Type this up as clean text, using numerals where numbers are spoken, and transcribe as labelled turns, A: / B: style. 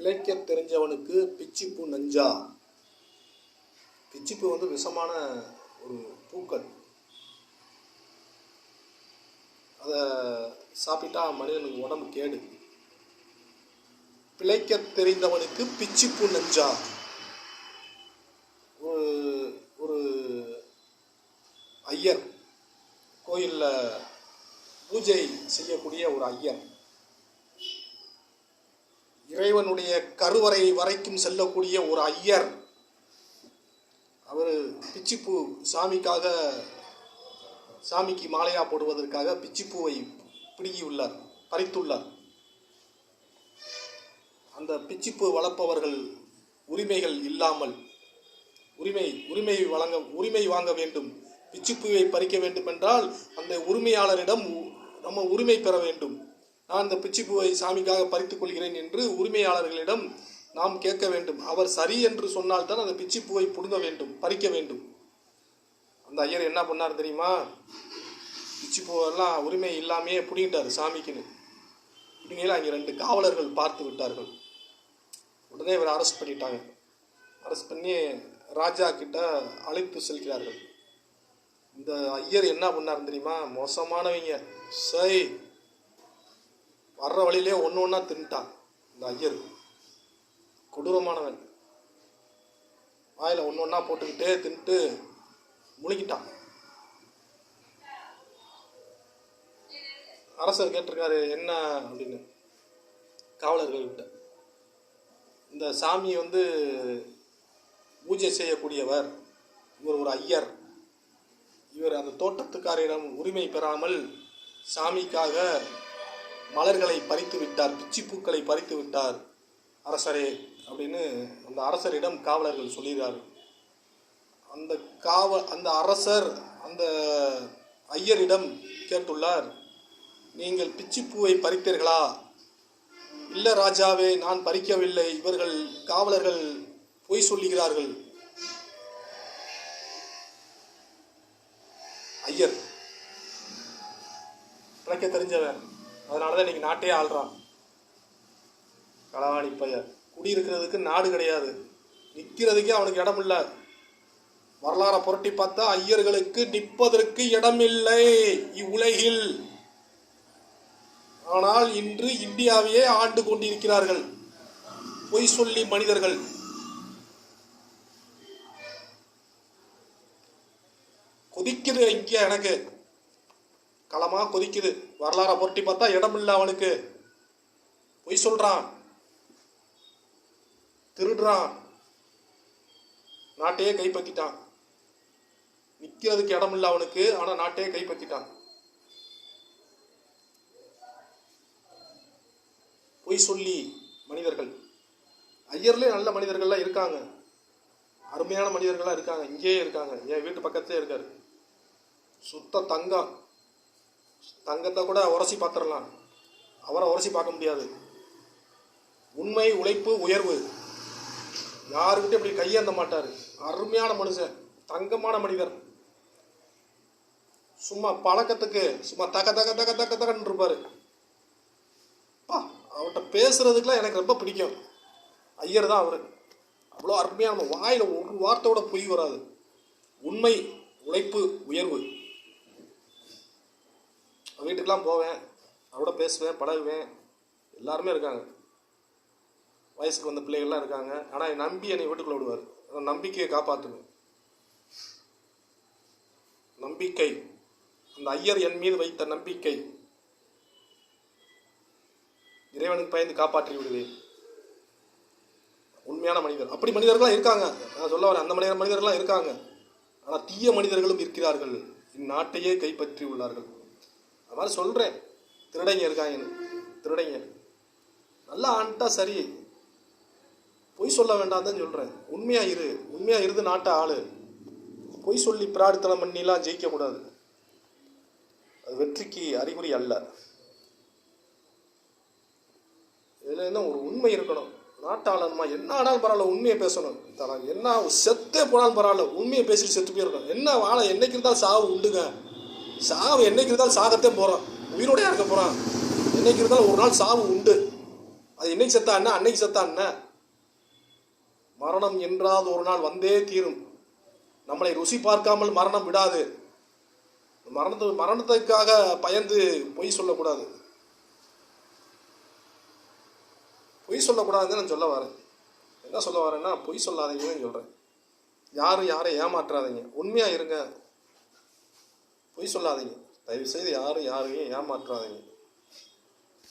A: பிழைக்க தெரிஞ்சவனுக்கு பிச்சிப்பூ நஞ்சா. பிச்சிப்பூ வந்து விஷமான ஒரு பூக்கள். அதை சாப்பிட்டா மனிதனுக்கு உடம்பு கேடு. பிழைக்க தெரிந்தவனுக்கு பிச்சிப்பூ நஞ்சா. ஒரு ஐயர், கோயிலில் பூஜை செய்யக்கூடிய ஒரு ஐயர், இறைவனுடைய கருவறை வரைக்கும் செல்லக்கூடிய ஒரு ஐயர், அவர் பிச்சிப்பூ சாமிக்கு மாலையா போடுவதற்காக பிச்சிப்பூவை பிடுங்கியுள்ளார், பறித்துள்ளார். அந்த பிச்சிப்பூ வளர்ப்பவர்கள் உரிமைகள் இல்லாமல் உரிமை வாங்க வேண்டும். பிச்சிப்பூவை பறிக்க வேண்டும் என்றால் அந்த உரிமையாளரிடம் நம்ம உரிமை பெற வேண்டும். நான் இந்த பிச்சிப்பூவை சாமிக்காக பறித்துக் கொள்கிறேன் என்று உரிமையாளர்களிடம் நாம் கேட்க வேண்டும். அவர் சரி என்று சொன்னால்தான் அந்த பிச்சிப்பூவை புடுங்க வேண்டும், பறிக்க வேண்டும். அந்த ஐயர் என்ன பண்ணார் தெரியுமா? பிச்சிப்பூவெல்லாம் உரிமை இல்லாமையே பிடிங்கிட்டார் சாமிக்குன்னு. பிடிங்கல அங்கே 2 காவலர்கள் பார்த்து விட்டார்கள். உடனே இவரை அரெஸ்ட் பண்ணிட்டாங்க. அரெஸ்ட் பண்ணி ராஜா கிட்ட அழைத்து செல்கிறார்கள். இந்த ஐயர் என்ன பண்ணார் தெரியுமா? மோசமானவங்க. சரி, வர்ற வழியிலே ஒன்றா தின்ட்டான். இந்த ஐயர் கொடூரமானவன். வாயில் ஒன்றா போட்டுக்கிட்டே தின்ட்டு முழுகிட்டான். அரசர் கேட்டிருக்காரு என்ன அப்படின்னு காவலர்கள்கிட்ட. இந்த சாமி வந்து பூஜை செய்யக்கூடியவர், இவர் ஒரு ஐயர். இவர் அந்த தோட்டத்துக்காரிடம் உரிமை பெறாமல் சாமிக்காக மலர்களை பறித்து விட்டார், பிச்சிப்பூக்களை பறித்து விட்டார் அரசரே அப்படின்னு அந்த அரசரிடம் காவலர்கள் சொல்கிறார். அந்த அரசர் அந்த ஐயரிடம் கேட்டுள்ளார், நீங்கள் பிச்சிப்பூவை பறித்தீர்களா? இல்லை ராஜாவே, நான் பறிக்கவில்லை, இவர்கள் காவலர்கள் பொய் சொல்லுகிறார்கள். ஐயர் பிழைக்க தெரிஞ்சவன், அதனாலதான் இன்னைக்கு நாட்டையே ஆள்றான். களவாணி பையன். குடியிருக்கிறதுக்கு நாடு கிடையாது, நிற்கிறதுக்கே அவனுக்கு இடம் இல்லை. வரலாறை புரட்டி பார்த்தா ஐயர்களுக்கு நிற்பதற்கு இடமில்லை இவ்வுலகில். ஆனால் இன்று இந்தியாவையே ஆண்டு கொண்டிருக்கிறார்கள் பொய் சொல்லி மனிதர்கள். கொதிக்குது இங்கே, எனக்கு களமா கொதிக்குது. வரலாறை புரட்டி பார்த்தா இடம் இல்லை அவனுக்கு. பொய் சொல்றான், திருடுறான், நாட்டையே கைப்பற்றிட்டான். நிற்கிறதுக்கு இடம் இல்லை அவனுக்கு, ஆனா நாட்டையே கைப்பற்றிட்டான். பொய் சொல்லி மனிதர்கள். ஐயர்லேயே நல்ல மனிதர்கள்லாம் இருக்காங்க, அருமையான மனிதர்கள்லாம் இருக்காங்க, இங்கேயே இருக்காங்க. என் வீட்டு பக்கத்திலே இருக்காரு. சுத்த தங்கம். தங்கத்தை கூட உரசி பார்த்துடலாம், அவரை உரசி பார்க்க முடியாது. உண்மை, உழைப்பு, உயர்வு. யாருக்கிட்ட இப்படி கையேந்த மாட்டார். அருமையான மனுஷன், தங்கமான மனிதர். சும்மா பழக்கத்துக்கு சும்மா தக தக தக தக தகன்னு இருப்பாரு. அவர்கிட்ட பேசுறதுக்குலாம் எனக்கு ரொம்ப பிடிக்கும். ஐயர் தான் அவரு. அவ்வளோ அருமையான, வாயில ஒரு வார்த்தையோட பொய் வராது. உண்மை, உழைப்பு, உயர்வு. வீட்டுக்கெல்லாம் போவேன், அவரோட பேசுவேன், பழகுவேன். எல்லாருமே இருக்காங்க, வயசுக்கு வந்த பிள்ளைகள்லாம் இருக்காங்க. ஆனால் நம்பி என்னை வீட்டுக்குள்ள விடுவார். நம்பிக்கையை காப்பாற்றுவேன். நம்பிக்கை, அந்த ஐயர் என் மீது வைத்த நம்பிக்கை, இறைவனுக்கு பயந்து காப்பாற்றி விடுவேன். உண்மையான மனிதர். அப்படி மனிதர்களாக இருக்காங்க. நான் சொல்ல வரேன், அந்த மனிதர்களாக இருக்காங்க. ஆனால் தீய மனிதர்களும் இருக்கிறார்கள், இந்நாட்டையே கைப்பற்றி உள்ளார்கள். அது மாதிரி சொல்கிறேன். திருடைங்க இருக்காங்கன்னு. திருடைங்க நல்லா ஆண்டா சரி, பொய் சொல்ல வேண்டாம் தான் சொல்கிறேன். உண்மையாக இருந்து நாட்டை ஆளு. பொய் சொல்லி பிரார்த்தனை பண்ணிலாம் ஜெயிக்கக்கூடாது. அது வெற்றிக்கு அறிகுறி அல்ல. இதில் என்ன ஒரு உண்மை இருக்கணும். நாட்டாளனுமா என்ன ஆனாலும் பரவாயில்ல, உண்மையை பேசணும். என்ன செத்தே போனாலும் பரவாயில்ல, உண்மையை பேசிட்டு செத்து போயிருக்கணும். என்ன வாழை என்னைக்கு இருந்தாலும் சாவு உண்டுங்க. சாவு என்னைக்கு இருந்தாலும் சாகத்தே போகிறான், உயிரோடையா இருக்க போகிறான். என்னைக்கு இருந்தாலும் ஒரு நாள் சாவு உண்டு. அது இன்னைக்கு செத்தா என்ன, அன்னைக்கு செத்தா என்ன? மரணம் என்றாவது ஒரு நாள் வந்தே தீரும். நம்மளை ருசி பார்க்காமல் மரணம் விடாது. மரணத்துக்காக பயந்து பொய் சொல்லக்கூடாது. பொய் சொல்லக்கூடாதுன்னு நான் சொல்ல வரேன். என்ன சொல்ல வரேன்னா, பொய் சொல்லாதீங்கன்னு சொல்றேன். யாரும் யாரையும் ஏமாற்றாதீங்க, உண்மையா இருங்க, பொய் சொல்லாதீங்க. தயவு செய்து யாரும் யாரையும் ஏமாற்றாதீங்க.